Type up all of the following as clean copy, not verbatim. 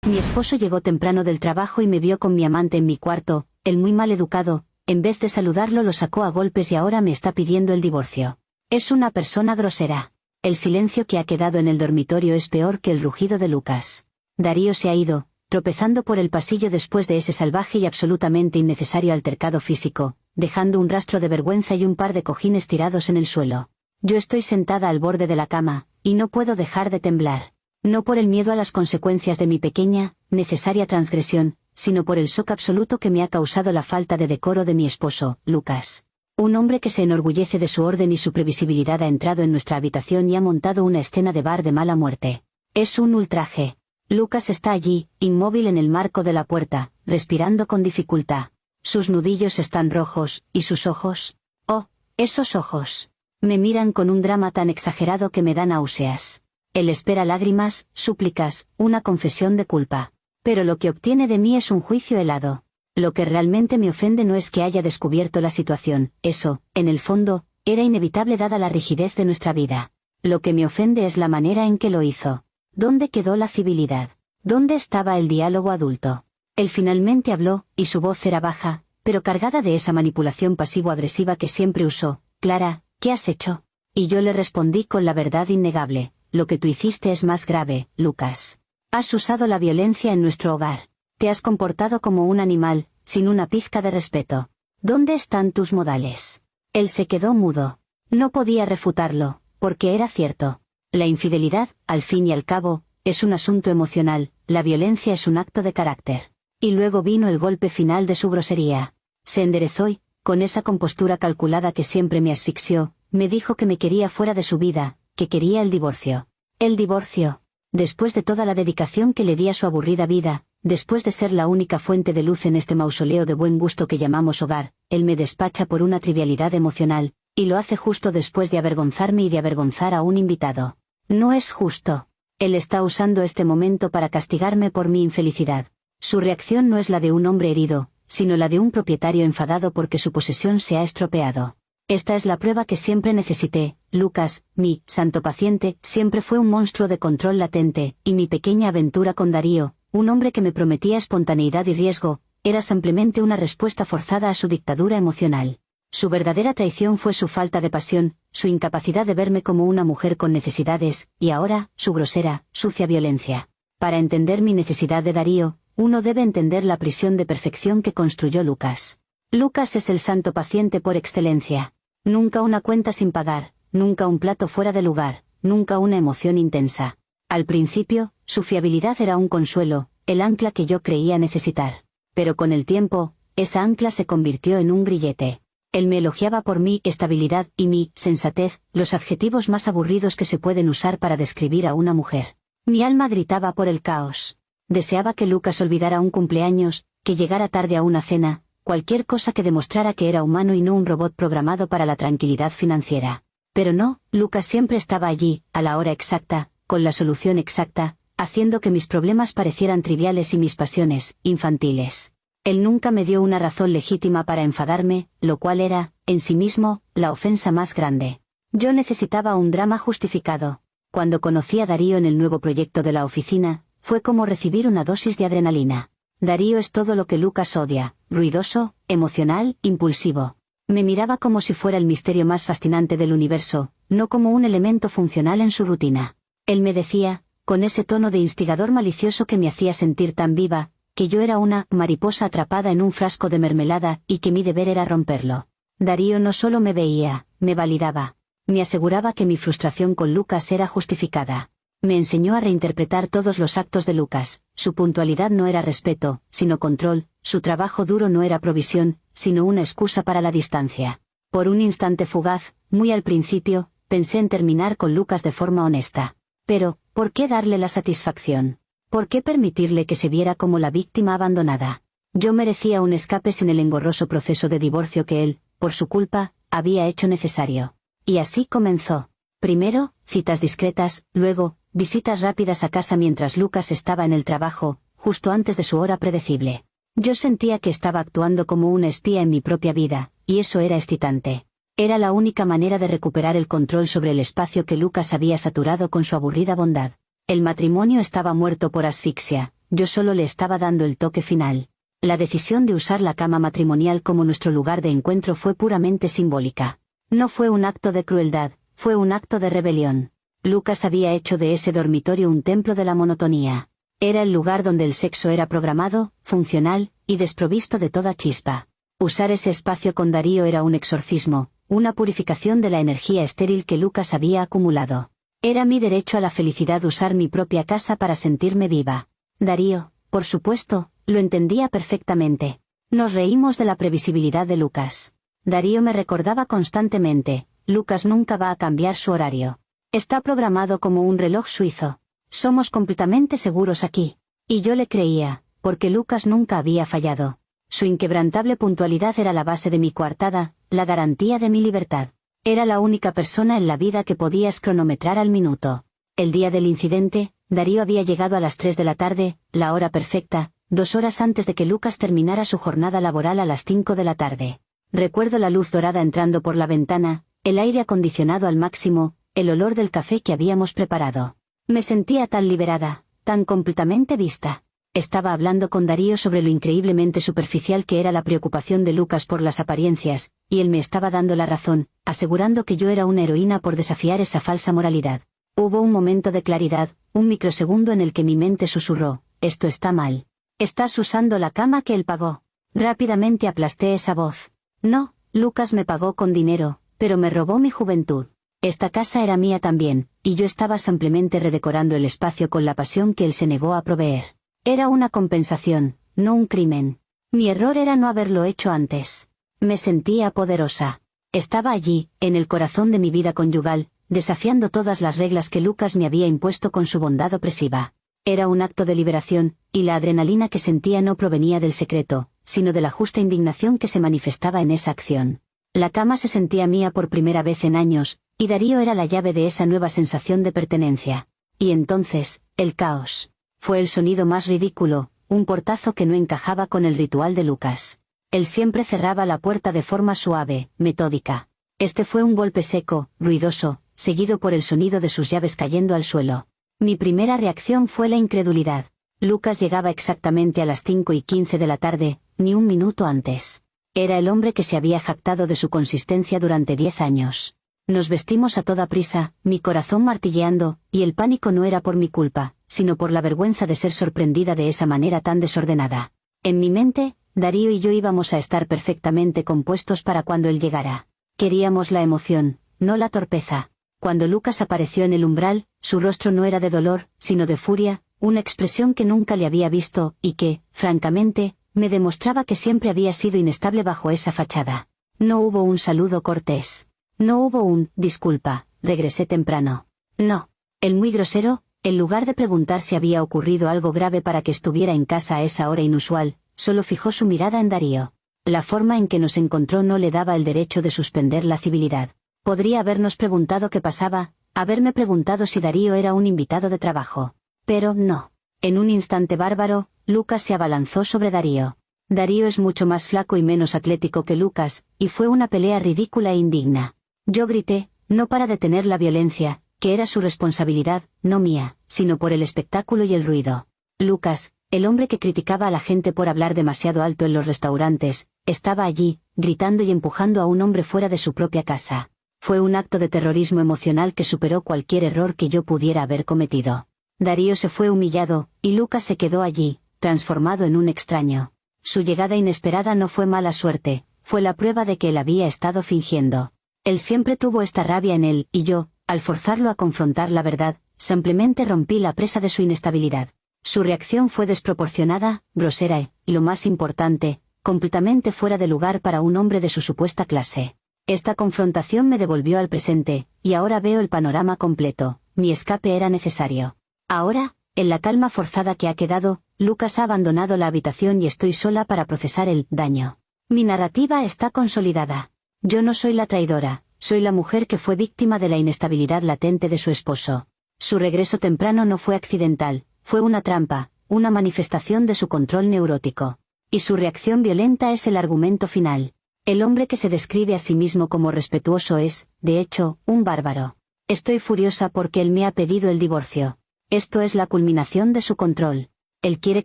Mi esposo llegó temprano del trabajo y me vio con mi amante en mi cuarto. El muy mal educado, en vez de saludarlo, lo sacó a golpes y ahora me está pidiendo el divorcio. Es una persona grosera. El silencio que ha quedado en el dormitorio es peor que el rugido de Lucas. Darío se ha ido, tropezando por el pasillo después de ese salvaje y absolutamente innecesario altercado físico, dejando un rastro de vergüenza y un par de cojines tirados en el suelo. Yo estoy sentada al borde de la cama, y no puedo dejar de temblar. No por el miedo a las consecuencias de mi pequeña, necesaria transgresión, sino por el shock absoluto que me ha causado la falta de decoro de mi esposo, Lucas. Un hombre que se enorgullece de su orden y su previsibilidad ha entrado en nuestra habitación y ha montado una escena de bar de mala muerte. Es un ultraje. Lucas está allí, inmóvil en el marco de la puerta, respirando con dificultad. Sus nudillos están rojos, y sus ojos... ¡Oh, esos ojos! Me miran con un drama tan exagerado que me da náuseas. Él espera lágrimas, súplicas, una confesión de culpa. Pero lo que obtiene de mí es un juicio helado. Lo que realmente me ofende no es que haya descubierto la situación, eso, en el fondo, era inevitable dada la rigidez de nuestra vida. Lo que me ofende es la manera en que lo hizo. ¿Dónde quedó la civilidad? ¿Dónde estaba el diálogo adulto? Él finalmente habló, y su voz era baja, pero cargada de esa manipulación pasivo-agresiva que siempre usó. Clara, ¿qué has hecho? Y yo le respondí con la verdad innegable. Lo que tú hiciste es más grave, Lucas. Has usado la violencia en nuestro hogar. Te has comportado como un animal, sin una pizca de respeto. ¿Dónde están tus modales? Él se quedó mudo. No podía refutarlo, porque era cierto. La infidelidad, al fin y al cabo, es un asunto emocional, la violencia es un acto de carácter. Y luego vino el golpe final de su grosería. Se enderezó y, con esa compostura calculada que siempre me asfixió, me dijo que me quería fuera de su vida, que quería el divorcio. El divorcio. Después de toda la dedicación que le di a su aburrida vida, después de ser la única fuente de luz en este mausoleo de buen gusto que llamamos hogar, él me despacha por una trivialidad emocional, y lo hace justo después de avergonzarme y de avergonzar a un invitado. No es justo. Él está usando este momento para castigarme por mi infelicidad. Su reacción no es la de un hombre herido, sino la de un propietario enfadado porque su posesión se ha estropeado. Esta es la prueba que siempre necesité. Lucas, mi santo paciente, siempre fue un monstruo de control latente, y mi pequeña aventura con Darío, un hombre que me prometía espontaneidad y riesgo, era simplemente una respuesta forzada a su dictadura emocional. Su verdadera traición fue su falta de pasión, su incapacidad de verme como una mujer con necesidades, y ahora, su grosera, sucia violencia. Para entender mi necesidad de Darío, uno debe entender la prisión de perfección que construyó Lucas. Lucas es el santo paciente por excelencia. Nunca una cuenta sin pagar, nunca un plato fuera de lugar, nunca una emoción intensa. Al principio, su fiabilidad era un consuelo, el ancla que yo creía necesitar. Pero con el tiempo, esa ancla se convirtió en un grillete. Él me elogiaba por mi estabilidad y mi sensatez, los adjetivos más aburridos que se pueden usar para describir a una mujer. Mi alma gritaba por el caos. Deseaba que Lucas olvidara un cumpleaños, que llegara tarde a una cena, cualquier cosa que demostrara que era humano y no un robot programado para la tranquilidad financiera. Pero no, Lucas siempre estaba allí, a la hora exacta, con la solución exacta, haciendo que mis problemas parecieran triviales y mis pasiones, infantiles. Él nunca me dio una razón legítima para enfadarme, lo cual era, en sí mismo, la ofensa más grande. Yo necesitaba un drama justificado. Cuando conocí a Darío en el nuevo proyecto de la oficina, fue como recibir una dosis de adrenalina. Darío es todo lo que Lucas odia, ruidoso, emocional, impulsivo. Me miraba como si fuera el misterio más fascinante del universo, no como un elemento funcional en su rutina. Él me decía, con ese tono de instigador malicioso que me hacía sentir tan viva, que yo era una mariposa atrapada en un frasco de mermelada y que mi deber era romperlo. Darío no solo me veía, me validaba. Me aseguraba que mi frustración con Lucas era justificada. Me enseñó a reinterpretar todos los actos de Lucas. Su puntualidad no era respeto, sino control, su trabajo duro no era provisión, sino una excusa para la distancia. Por un instante fugaz, muy al principio, pensé en terminar con Lucas de forma honesta. Pero, ¿por qué darle la satisfacción? ¿Por qué permitirle que se viera como la víctima abandonada? Yo merecía un escape sin el engorroso proceso de divorcio que él, por su culpa, había hecho necesario. Y así comenzó. Primero, citas discretas, luego, visitas rápidas a casa mientras Lucas estaba en el trabajo, justo antes de su hora predecible. Yo sentía que estaba actuando como una espía en mi propia vida, y eso era excitante. Era la única manera de recuperar el control sobre el espacio que Lucas había saturado con su aburrida bondad. El matrimonio estaba muerto por asfixia, yo solo le estaba dando el toque final. La decisión de usar la cama matrimonial como nuestro lugar de encuentro fue puramente simbólica. No fue un acto de crueldad, fue un acto de rebelión. Lucas había hecho de ese dormitorio un templo de la monotonía. Era el lugar donde el sexo era programado, funcional, y desprovisto de toda chispa. Usar ese espacio con Darío era un exorcismo, una purificación de la energía estéril que Lucas había acumulado. Era mi derecho a la felicidad usar mi propia casa para sentirme viva. Darío, por supuesto, lo entendía perfectamente. Nos reímos de la previsibilidad de Lucas. Darío me recordaba constantemente, Lucas nunca va a cambiar su horario. Está programado como un reloj suizo. Somos completamente seguros aquí. Y yo le creía, porque Lucas nunca había fallado. Su inquebrantable puntualidad era la base de mi coartada, la garantía de mi libertad. Era la única persona en la vida que podías cronometrar al minuto. El día del incidente, Darío había llegado a las 3 de la tarde, la hora perfecta, 2 horas antes de que Lucas terminara su jornada laboral a las 5 de la tarde. Recuerdo la luz dorada entrando por la ventana, el aire acondicionado al máximo, el olor del café que habíamos preparado. Me sentía tan liberada, tan completamente vista. Estaba hablando con Darío sobre lo increíblemente superficial que era la preocupación de Lucas por las apariencias, y él me estaba dando la razón, asegurando que yo era una heroína por desafiar esa falsa moralidad. Hubo un momento de claridad, un microsegundo en el que mi mente susurró, esto está mal. Estás usando la cama que él pagó. Rápidamente aplasté esa voz. No, Lucas me pagó con dinero, pero me robó mi juventud. Esta casa era mía también, y yo estaba simplemente redecorando el espacio con la pasión que él se negó a proveer. Era una compensación, no un crimen. Mi error era no haberlo hecho antes. Me sentía poderosa. Estaba allí, en el corazón de mi vida conyugal, desafiando todas las reglas que Lucas me había impuesto con su bondad opresiva. Era un acto de liberación, y la adrenalina que sentía no provenía del secreto, sino de la justa indignación que se manifestaba en esa acción. La cama se sentía mía por primera vez en años, y Darío era la llave de esa nueva sensación de pertenencia. Y entonces, el caos. Fue el sonido más ridículo, un portazo que no encajaba con el ritual de Lucas. Él siempre cerraba la puerta de forma suave, metódica. Este fue un golpe seco, ruidoso, seguido por el sonido de sus llaves cayendo al suelo. Mi primera reacción fue la incredulidad. Lucas llegaba exactamente a las 5:15 de la tarde, ni un minuto antes. Era el hombre que se había jactado de su consistencia durante 10 años. Nos vestimos a toda prisa, mi corazón martilleando, y el pánico no era por mi culpa, sino por la vergüenza de ser sorprendida de esa manera tan desordenada. En mi mente, Darío y yo íbamos a estar perfectamente compuestos para cuando él llegara. Queríamos la emoción, no la torpeza. Cuando Lucas apareció en el umbral, su rostro no era de dolor, sino de furia, una expresión que nunca le había visto, y que, francamente, me demostraba que siempre había sido inestable bajo esa fachada. No hubo un saludo cortés. No hubo un, disculpa, regresé temprano. No. El muy grosero, en lugar de preguntar si había ocurrido algo grave para que estuviera en casa a esa hora inusual, solo fijó su mirada en Darío. La forma en que nos encontró no le daba el derecho de suspender la civilidad. Podría habernos preguntado qué pasaba, haberme preguntado si Darío era un invitado de trabajo. Pero no. En un instante bárbaro, Lucas se abalanzó sobre Darío. Darío es mucho más flaco y menos atlético que Lucas, y fue una pelea ridícula e indigna. Yo grité, no para detener la violencia, que era su responsabilidad, no mía, sino por el espectáculo y el ruido. Lucas, el hombre que criticaba a la gente por hablar demasiado alto en los restaurantes, estaba allí, gritando y empujando a un hombre fuera de su propia casa. Fue un acto de terrorismo emocional que superó cualquier error que yo pudiera haber cometido. Darío se fue humillado, y Lucas se quedó allí, transformado en un extraño. Su llegada inesperada no fue mala suerte, fue la prueba de que él había estado fingiendo. Él siempre tuvo esta rabia en él, y yo, al forzarlo a confrontar la verdad, simplemente rompí la presa de su inestabilidad. Su reacción fue desproporcionada, grosera y, lo más importante, completamente fuera de lugar para un hombre de su supuesta clase. Esta confrontación me devolvió al presente, y ahora veo el panorama completo. Mi escape era necesario. Ahora, en la calma forzada que ha quedado, Lucas ha abandonado la habitación y estoy sola para procesar el daño. Mi narrativa está consolidada. Yo no soy la traidora, soy la mujer que fue víctima de la inestabilidad latente de su esposo. Su regreso temprano no fue accidental, fue una trampa, una manifestación de su control neurótico. Y su reacción violenta es el argumento final. El hombre que se describe a sí mismo como respetuoso es, de hecho, un bárbaro. Estoy furiosa porque él me ha pedido el divorcio. Esto es la culminación de su control. Él quiere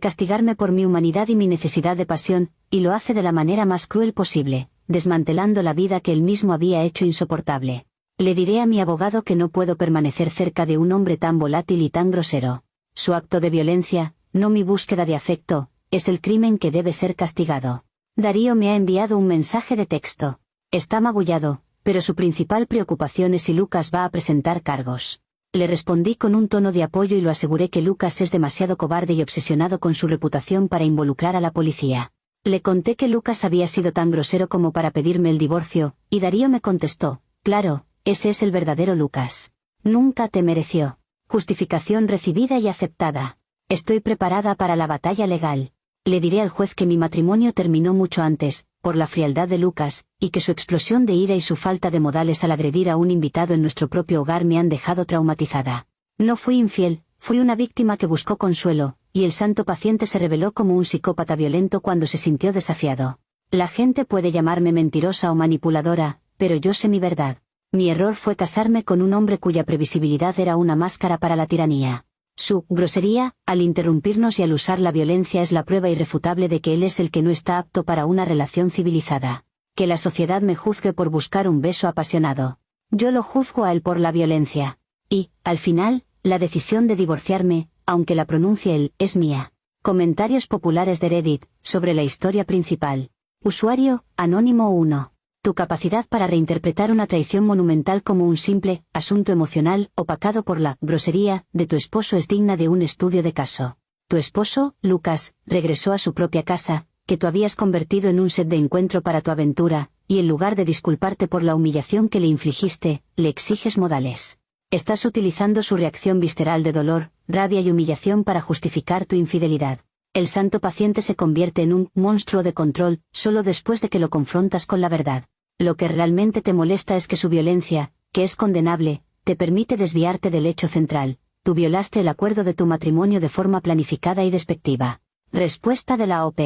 castigarme por mi humanidad y mi necesidad de pasión, y lo hace de la manera más cruel posible, desmantelando la vida que él mismo había hecho insoportable. Le diré a mi abogado que no puedo permanecer cerca de un hombre tan volátil y tan grosero. Su acto de violencia, no mi búsqueda de afecto, es el crimen que debe ser castigado. Darío me ha enviado un mensaje de texto. Está magullado, pero su principal preocupación es si Lucas va a presentar cargos. Le respondí con un tono de apoyo y lo aseguré que Lucas es demasiado cobarde y obsesionado con su reputación para involucrar a la policía. Le conté que Lucas había sido tan grosero como para pedirme el divorcio, y Darío me contestó, claro, ese es el verdadero Lucas. Nunca te mereció. Justificación recibida y aceptada. Estoy preparada para la batalla legal. Le diré al juez que mi matrimonio terminó mucho antes, por la frialdad de Lucas, y que su explosión de ira y su falta de modales al agredir a un invitado en nuestro propio hogar me han dejado traumatizada. No fui infiel, fui una víctima que buscó consuelo, y el santo paciente se reveló como un psicópata violento cuando se sintió desafiado. La gente puede llamarme mentirosa o manipuladora, pero yo sé mi verdad. Mi error fue casarme con un hombre cuya previsibilidad era una máscara para la tiranía. Su grosería, al interrumpirnos y al usar la violencia es la prueba irrefutable de que él es el que no está apto para una relación civilizada. Que la sociedad me juzgue por buscar un beso apasionado. Yo lo juzgo a él por la violencia. Y, al final, la decisión de divorciarme, aunque la pronuncie él, es mía. Comentarios populares de Reddit, sobre la historia principal. Usuario, Anónimo 1. Tu capacidad para reinterpretar una traición monumental como un simple asunto emocional opacado por la grosería de tu esposo es digna de un estudio de caso. Tu esposo, Lucas, regresó a su propia casa, que tú habías convertido en un set de encuentro para tu aventura, y en lugar de disculparte por la humillación que le infligiste, le exiges modales. Estás utilizando su reacción visceral de dolor, rabia y humillación para justificar tu infidelidad. El santo paciente se convierte en un monstruo de control solo después de que lo confrontas con la verdad. Lo que realmente te molesta es que su violencia, que es condenable, te permite desviarte del hecho central. Tú violaste el acuerdo de tu matrimonio de forma planificada y despectiva. Respuesta de la OP.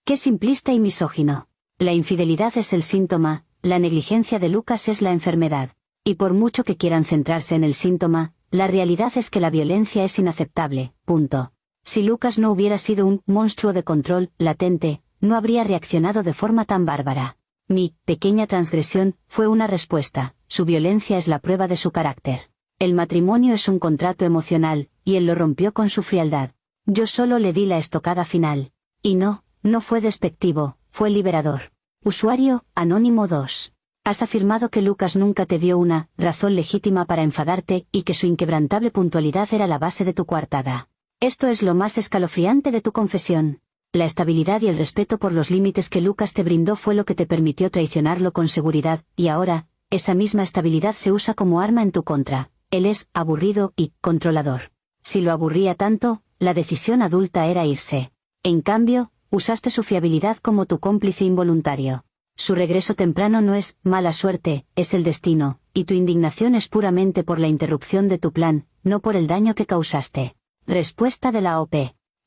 Qué simplista y misógino. La infidelidad es el síntoma, la negligencia de Lucas es la enfermedad. Y por mucho que quieran centrarse en el síntoma, la realidad es que la violencia es inaceptable, punto. Si Lucas no hubiera sido un monstruo de control latente, no habría reaccionado de forma tan bárbara. Mi pequeña transgresión fue una respuesta, su violencia es la prueba de su carácter. El matrimonio es un contrato emocional, y él lo rompió con su frialdad. Yo solo le di la estocada final. Y no fue despectivo, fue liberador. Usuario, Anónimo 2. Has afirmado que Lucas nunca te dio una razón legítima para enfadarte y que su inquebrantable puntualidad era la base de tu coartada. Esto es lo más escalofriante de tu confesión. La estabilidad y el respeto por los límites que Lucas te brindó fue lo que te permitió traicionarlo con seguridad, y ahora, esa misma estabilidad se usa como arma en tu contra. Él es aburrido y controlador. Si lo aburría tanto, la decisión adulta era irse. En cambio, usaste su fiabilidad como tu cómplice involuntario. Su regreso temprano no es mala suerte, es el destino, y tu indignación es puramente por la interrupción de tu plan, no por el daño que causaste. Respuesta de la OP.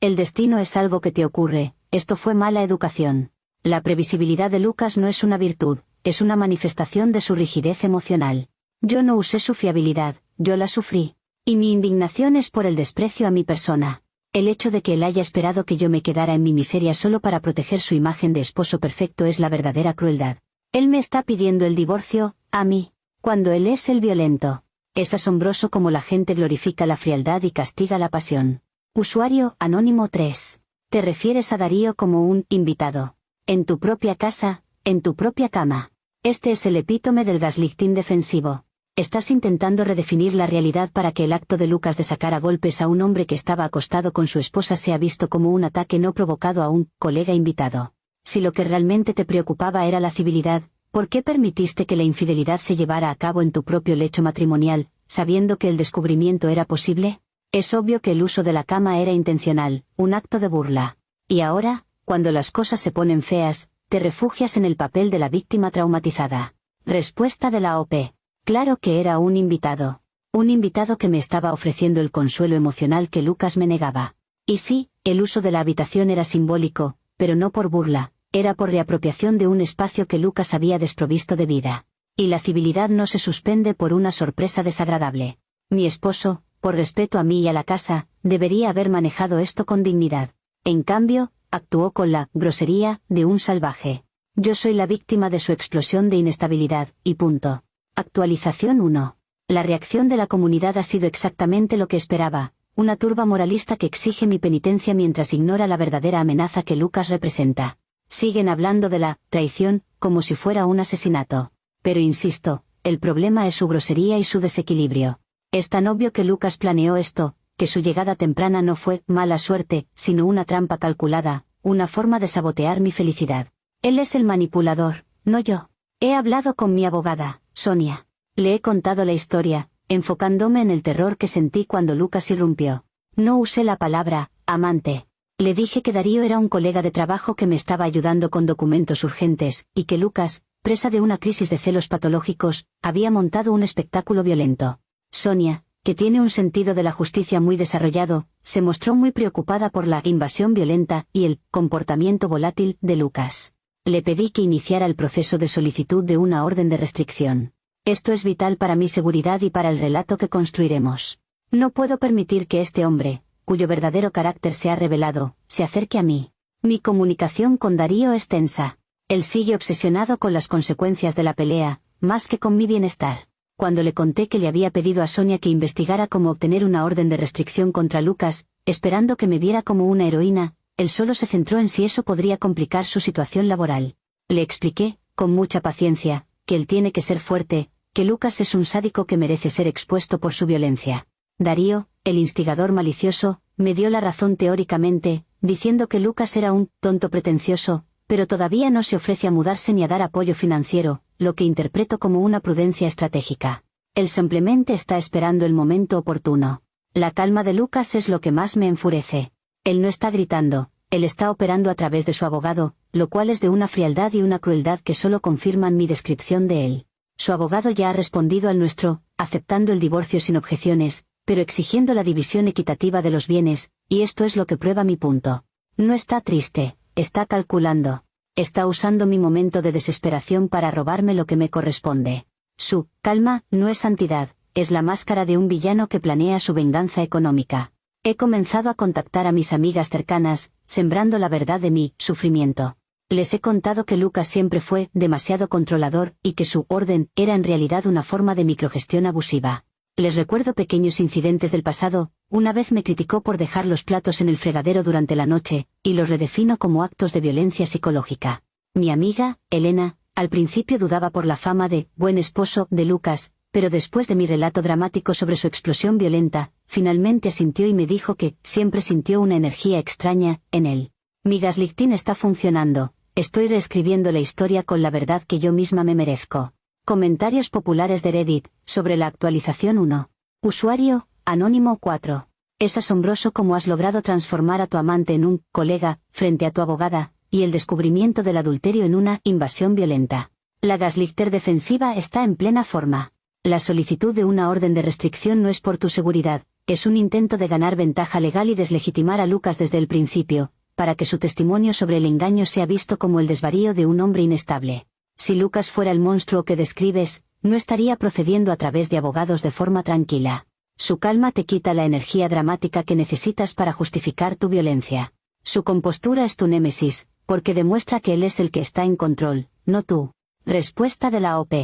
El destino es algo que te ocurre, esto fue mala educación. La previsibilidad de Lucas no es una virtud, es una manifestación de su rigidez emocional. Yo no usé su fiabilidad, yo la sufrí. Y mi indignación es por el desprecio a mi persona. El hecho de que él haya esperado que yo me quedara en mi miseria solo para proteger su imagen de esposo perfecto es la verdadera crueldad. Él me está pidiendo el divorcio, a mí, cuando él es el violento. Es asombroso cómo la gente glorifica la frialdad y castiga la pasión. Usuario, Anónimo 3. Te refieres a Darío como un invitado. En tu propia casa, en tu propia cama. Este es el epítome del gaslighting defensivo. Estás intentando redefinir la realidad para que el acto de Lucas de sacar a golpes a un hombre que estaba acostado con su esposa sea visto como un ataque no provocado a un colega invitado. Si lo que realmente te preocupaba era la civilidad, ¿por qué permitiste que la infidelidad se llevara a cabo en tu propio lecho matrimonial, sabiendo que el descubrimiento era posible? Es obvio que el uso de la cama era intencional, un acto de burla. Y ahora, cuando las cosas se ponen feas, te refugias en el papel de la víctima traumatizada. Respuesta de la OP. Claro que era un invitado. Un invitado que me estaba ofreciendo el consuelo emocional que Lucas me negaba. Y sí, el uso de la habitación era simbólico, pero no por burla, era por reapropiación de un espacio que Lucas había desprovisto de vida. Y la civilidad no se suspende por una sorpresa desagradable. Mi esposo, por respeto a mí y a la casa, debería haber manejado esto con dignidad. En cambio, actuó con la grosería de un salvaje. Yo soy la víctima de su explosión de inestabilidad, y punto. Actualización 1. La reacción de la comunidad ha sido exactamente lo que esperaba, una turba moralista que exige mi penitencia mientras ignora la verdadera amenaza que Lucas representa. Siguen hablando de la traición, como si fuera un asesinato. Pero insisto, el problema es su grosería y su desequilibrio. Es tan obvio que Lucas planeó esto, que su llegada temprana no fue mala suerte, sino una trampa calculada, una forma de sabotear mi felicidad. Él es el manipulador, no yo. He hablado con mi abogada, Sonia. Le he contado la historia, enfocándome en el terror que sentí cuando Lucas irrumpió. No usé la palabra amante. Le dije que Darío era un colega de trabajo que me estaba ayudando con documentos urgentes, y que Lucas, presa de una crisis de celos patológicos, había montado un espectáculo violento. Sonia, que tiene un sentido de la justicia muy desarrollado, se mostró muy preocupada por la invasión violenta y el comportamiento volátil de Lucas. Le pedí que iniciara el proceso de solicitud de una orden de restricción. Esto es vital para mi seguridad y para el relato que construiremos. No puedo permitir que este hombre, cuyo verdadero carácter se ha revelado, se acerque a mí. Mi comunicación con Darío es tensa. Él sigue obsesionado con las consecuencias de la pelea, más que con mi bienestar. Cuando le conté que le había pedido a Sonia que investigara cómo obtener una orden de restricción contra Lucas, esperando que me viera como una heroína, él solo se centró en si eso podría complicar su situación laboral. Le expliqué, con mucha paciencia, que él tiene que ser fuerte, que Lucas es un sádico que merece ser expuesto por su violencia. Darío, el instigador malicioso, me dio la razón teóricamente, diciendo que Lucas era un tonto pretencioso, pero todavía no se ofrece a mudarse ni a dar apoyo financiero, lo que interpreto como una prudencia estratégica. Él simplemente está esperando el momento oportuno. La calma de Lucas es lo que más me enfurece. Él no está gritando, él está operando a través de su abogado, lo cual es de una frialdad y una crueldad que solo confirman mi descripción de él. Su abogado ya ha respondido al nuestro, aceptando el divorcio sin objeciones, pero exigiendo la división equitativa de los bienes, y esto es lo que prueba mi punto. No está triste, está calculando. Está usando mi momento de desesperación para robarme lo que me corresponde. Su calma no es santidad, es la máscara de un villano que planea su venganza económica. He comenzado a contactar a mis amigas cercanas, sembrando la verdad de mi sufrimiento. Les he contado que Lucas siempre fue demasiado controlador y que su orden era en realidad una forma de microgestión abusiva. Les recuerdo pequeños incidentes del pasado. Una vez me criticó por dejar los platos en el fregadero durante la noche, y los redefino como actos de violencia psicológica. Mi amiga, Elena, al principio dudaba por la fama de buen esposo de Lucas, pero después de mi relato dramático sobre su explosión violenta, finalmente asintió y me dijo que siempre sintió una energía extraña en él. Mi gaslighting está funcionando, estoy reescribiendo la historia con la verdad que yo misma me merezco. Comentarios populares de Reddit, sobre la actualización 1. Usuario, Anónimo 4. Es asombroso cómo has logrado transformar a tu amante en un colega, frente a tu abogada, y el descubrimiento del adulterio en una invasión violenta. La gaslighter defensiva está en plena forma. La solicitud de una orden de restricción no es por tu seguridad, es un intento de ganar ventaja legal y deslegitimar a Lucas desde el principio, para que su testimonio sobre el engaño sea visto como el desvarío de un hombre inestable. Si Lucas fuera el monstruo que describes, no estaría procediendo a través de abogados de forma tranquila. Su calma te quita la energía dramática que necesitas para justificar tu violencia. Su compostura es tu némesis, porque demuestra que él es el que está en control, no tú. Respuesta de la OP.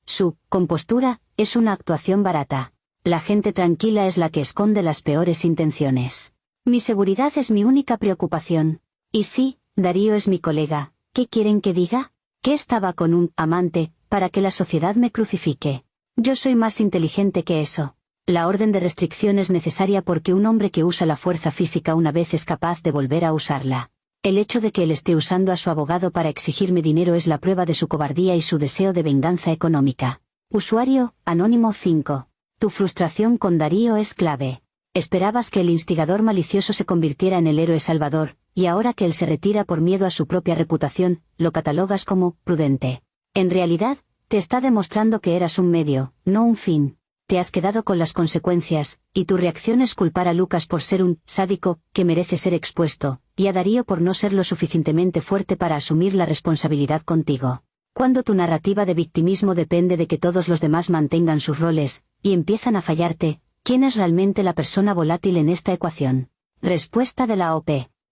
Su compostura es una actuación barata. La gente tranquila es la que esconde las peores intenciones. Mi seguridad es mi única preocupación. Y sí, Darío es mi colega, ¿qué quieren que diga? Que estaba con un amante, para que la sociedad me crucifique. Yo soy más inteligente que eso. La orden de restricción es necesaria porque un hombre que usa la fuerza física una vez es capaz de volver a usarla. El hecho de que él esté usando a su abogado para exigirme dinero es la prueba de su cobardía y su deseo de venganza económica. Usuario, Anónimo 5. Tu frustración con Darío es clave. Esperabas que el instigador malicioso se convirtiera en el héroe salvador, y ahora que él se retira por miedo a su propia reputación, lo catalogas como prudente. En realidad, te está demostrando que eras un medio, no un fin. Te has quedado con las consecuencias, y tu reacción es culpar a Lucas por ser un sádico que merece ser expuesto, y a Darío por no ser lo suficientemente fuerte para asumir la responsabilidad contigo. Cuando tu narrativa de victimismo depende de que todos los demás mantengan sus roles, y empiezan a fallarte, ¿Quién es realmente la persona volátil en esta ecuación? Respuesta de la OP.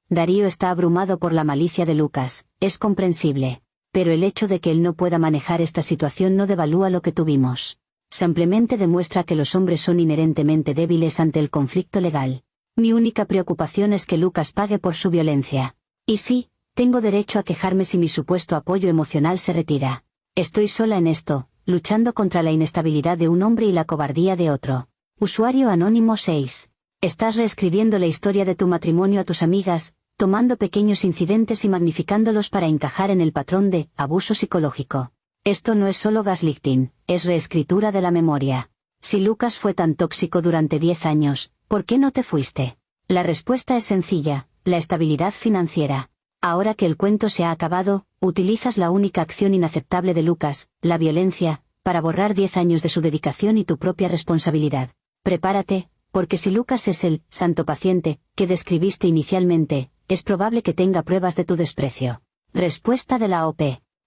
Darío está abrumado por la malicia de Lucas, es comprensible. Pero el hecho de que él no pueda manejar esta situación no devalúa lo que tuvimos. Simplemente demuestra que los hombres son inherentemente débiles ante el conflicto legal. Mi única preocupación es que Lucas pague por su violencia. Y sí, tengo derecho a quejarme si mi supuesto apoyo emocional se retira. Estoy sola en esto, luchando contra la inestabilidad de un hombre y la cobardía de otro. Usuario anónimo 6. Estás reescribiendo la historia de tu matrimonio a tus amigas, tomando pequeños incidentes y magnificándolos para encajar en el patrón de abuso psicológico. Esto no es solo gaslighting, es reescritura de la memoria. Si Lucas fue tan tóxico durante 10 años, ¿por qué no te fuiste? La respuesta es sencilla, la estabilidad financiera. Ahora que el cuento se ha acabado, utilizas la única acción inaceptable de Lucas, la violencia, para borrar 10 años de su dedicación y tu propia responsabilidad. Prepárate, porque si Lucas es el santo paciente que describiste inicialmente, es probable que tenga pruebas de tu desprecio. Respuesta de la OP.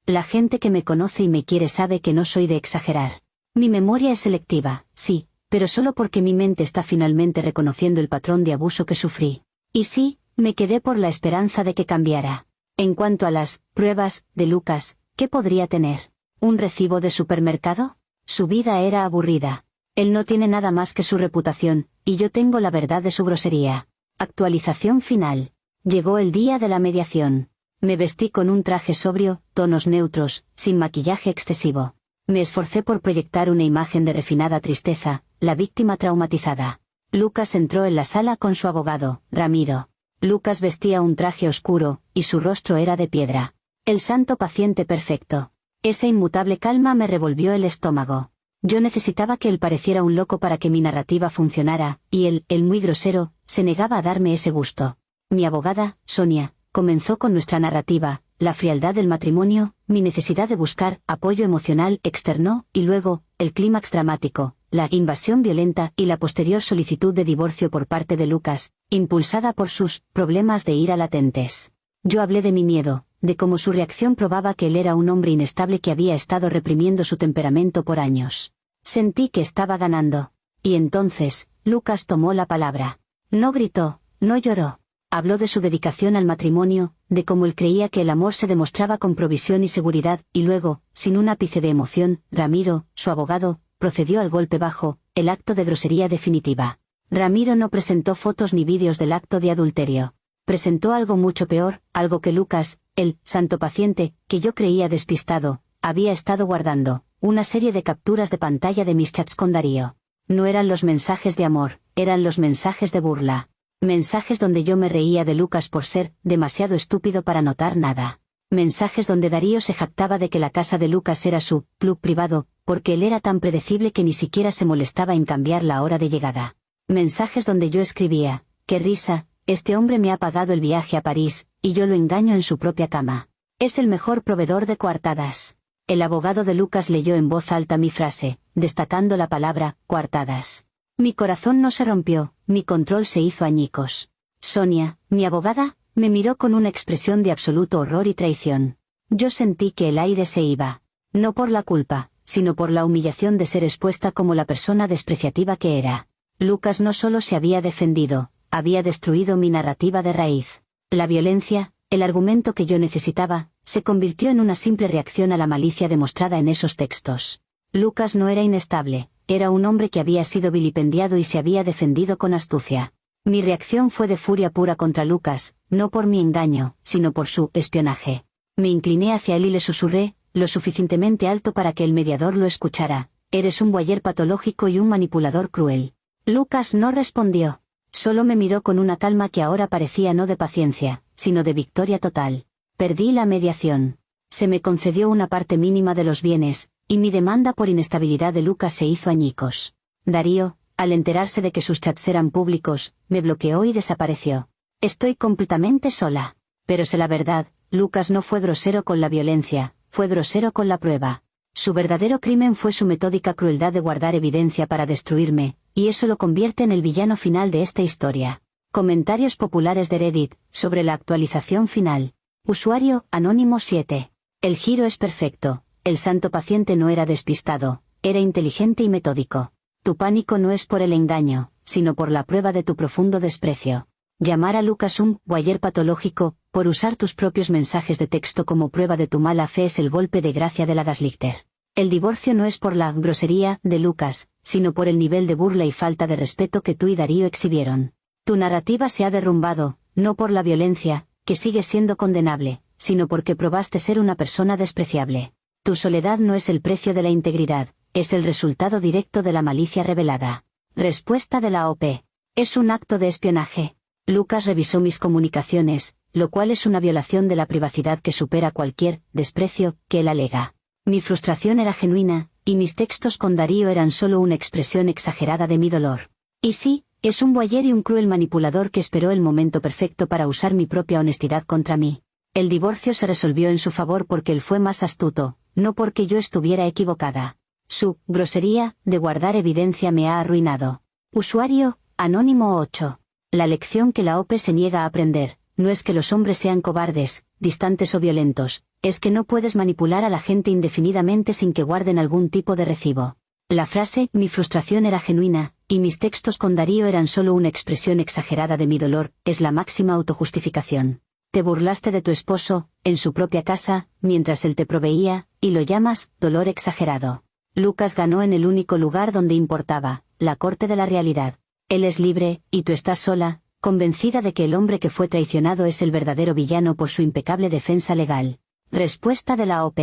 La gente que me conoce y me quiere sabe que no soy de exagerar. Mi memoria es selectiva, sí, pero solo porque mi mente está finalmente reconociendo el patrón de abuso que sufrí. Y sí, me quedé por la esperanza de que cambiara. En cuanto a las pruebas de Lucas, ¿qué podría tener? ¿Un recibo de supermercado? Su vida era aburrida. Él no tiene nada más que su reputación, y yo tengo la verdad de su grosería. Actualización final. Llegó el día de la mediación. Me vestí con un traje sobrio, tonos neutros, sin maquillaje excesivo. Me esforcé por proyectar una imagen de refinada tristeza, la víctima traumatizada. Lucas entró en la sala con su abogado, Ramiro. Lucas vestía un traje oscuro, y su rostro era de piedra. El santo paciente perfecto. Esa inmutable calma me revolvió el estómago. Yo necesitaba que él pareciera un loco para que mi narrativa funcionara, y él, el muy grosero, se negaba a darme ese gusto. Mi abogada, Sonia, comenzó con nuestra narrativa, la frialdad del matrimonio, mi necesidad de buscar apoyo emocional externo, y luego, el clímax dramático, la invasión violenta y la posterior solicitud de divorcio por parte de Lucas, impulsada por sus problemas de ira latentes. Yo hablé de mi miedo, de cómo su reacción probaba que él era un hombre inestable que había estado reprimiendo su temperamento por años. Sentí que estaba ganando. Y entonces, Lucas tomó la palabra. No gritó, no lloró. Habló de su dedicación al matrimonio, de cómo él creía que el amor se demostraba con provisión y seguridad, y luego, sin un ápice de emoción, Ramiro, su abogado, procedió al golpe bajo, el acto de grosería definitiva. Ramiro no presentó fotos ni vídeos del acto de adulterio. Presentó algo mucho peor, algo que Lucas, el santo paciente, que yo creía despistado, había estado guardando, una serie de capturas de pantalla de mis chats con Darío. No eran los mensajes de amor, eran los mensajes de burla. Mensajes donde yo me reía de Lucas por ser demasiado estúpido para notar nada. Mensajes donde Darío se jactaba de que la casa de Lucas era su club privado, porque él era tan predecible que ni siquiera se molestaba en cambiar la hora de llegada. Mensajes donde yo escribía, qué risa, este hombre me ha pagado el viaje a París, y yo lo engaño en su propia cama. Es el mejor proveedor de coartadas. El abogado de Lucas leyó en voz alta mi frase, destacando la palabra, coartadas. Mi corazón no se rompió, mi control se hizo añicos. Sonia, mi abogada, me miró con una expresión de absoluto horror y traición. Yo sentí que el aire se iba. No por la culpa, sino por la humillación de ser expuesta como la persona despreciativa que era. Lucas no solo se había defendido, había destruido mi narrativa de raíz. La violencia, el argumento que yo necesitaba, se convirtió en una simple reacción a la malicia demostrada en esos textos. Lucas no era inestable. Era un hombre que había sido vilipendiado y se había defendido con astucia. Mi reacción fue de furia pura contra Lucas, no por mi engaño, sino por su espionaje. Me incliné hacia él y le susurré, lo suficientemente alto para que el mediador lo escuchara, eres un voyeur patológico y un manipulador cruel. Lucas no respondió. Solo me miró con una calma que ahora parecía no de paciencia, sino de victoria total. Perdí la mediación. Se me concedió una parte mínima de los bienes, y mi demanda por inestabilidad de Lucas se hizo añicos. Darío, al enterarse de que sus chats eran públicos, me bloqueó y desapareció. Estoy completamente sola. Pero sé la verdad, Lucas no fue grosero con la violencia, fue grosero con la prueba. Su verdadero crimen fue su metódica crueldad de guardar evidencia para destruirme, y eso lo convierte en el villano final de esta historia. Comentarios populares de Reddit, sobre la actualización final. Usuario, anónimo 7. El giro es perfecto. El santo paciente no era despistado, era inteligente y metódico. Tu pánico no es por el engaño, sino por la prueba de tu profundo desprecio. Llamar a Lucas un voyeur patológico, por usar tus propios mensajes de texto como prueba de tu mala fe es el golpe de gracia de la gaslighter. El divorcio no es por la grosería de Lucas, sino por el nivel de burla y falta de respeto que tú y Darío exhibieron. Tu narrativa se ha derrumbado, no por la violencia, que sigue siendo condenable, sino porque probaste ser una persona despreciable. Tu soledad no es el precio de la integridad, es el resultado directo de la malicia revelada. Respuesta de la OP. Es un acto de espionaje. Lucas revisó mis comunicaciones, lo cual es una violación de la privacidad que supera cualquier desprecio que él alega. Mi frustración era genuina, y mis textos con Darío eran solo una expresión exagerada de mi dolor. Y sí, es un voyeur y un cruel manipulador que esperó el momento perfecto para usar mi propia honestidad contra mí. El divorcio se resolvió en su favor porque él fue más astuto, no porque yo estuviera equivocada. Su grosería de guardar evidencia me ha arruinado. Usuario, Anónimo 8. La lección que la OP se niega a aprender, no es que los hombres sean cobardes, distantes o violentos, es que no puedes manipular a la gente indefinidamente sin que guarden algún tipo de recibo. La frase, mi frustración era genuina, y mis textos con Darío eran solo una expresión exagerada de mi dolor, es la máxima autojustificación. Te burlaste de tu esposo, en su propia casa, mientras él te proveía, y lo llamas dolor exagerado. Lucas ganó en el único lugar donde importaba, la corte de la realidad. Él es libre, y tú estás sola, convencida de que el hombre que fue traicionado es el verdadero villano por su impecable defensa legal. Respuesta de la OP.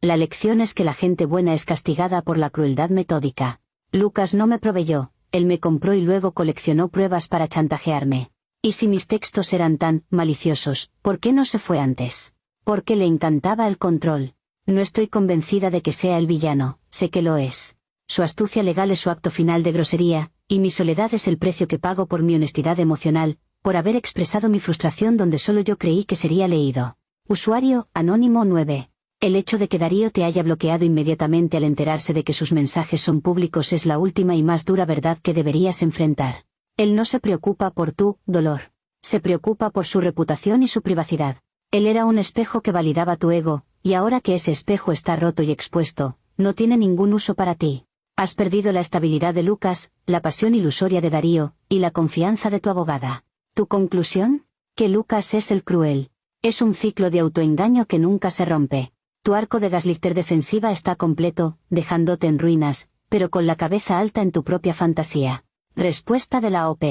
La lección es que la gente buena es castigada por la crueldad metódica. Lucas no me proveyó, él me compró y luego coleccionó pruebas para chantajearme. Y si mis textos eran tan maliciosos, ¿por qué no se fue antes? Porque le encantaba el control. No estoy convencida de que sea el villano, sé que lo es. Su astucia legal es su acto final de grosería, y mi soledad es el precio que pago por mi honestidad emocional, por haber expresado mi frustración donde solo yo creí que sería leído. Usuario, Anónimo 9. El hecho de que Darío te haya bloqueado inmediatamente al enterarse de que sus mensajes son públicos es la última y más dura verdad que deberías enfrentar. Él no se preocupa por tu dolor. Se preocupa por su reputación y su privacidad. Él era un espejo que validaba tu ego, y ahora que ese espejo está roto y expuesto, no tiene ningún uso para ti. Has perdido la estabilidad de Lucas, la pasión ilusoria de Darío, y la confianza de tu abogada. ¿Tu conclusión? Que Lucas es el cruel. Es un ciclo de autoengaño que nunca se rompe. Tu arco de gaslighter defensiva está completo, dejándote en ruinas, pero con la cabeza alta en tu propia fantasía. Respuesta de la OP.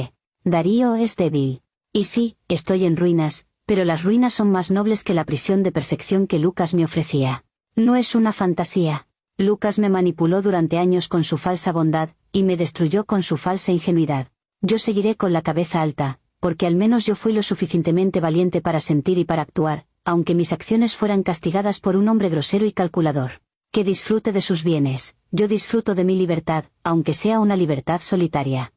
Darío es débil. Y sí, estoy en ruinas, pero las ruinas son más nobles que la prisión de perfección que Lucas me ofrecía. No es una fantasía. Lucas me manipuló durante años con su falsa bondad, y me destruyó con su falsa ingenuidad. Yo seguiré con la cabeza alta, porque al menos yo fui lo suficientemente valiente para sentir y para actuar, aunque mis acciones fueran castigadas por un hombre grosero y calculador. Que disfrute de sus bienes, yo disfruto de mi libertad, aunque sea una libertad solitaria.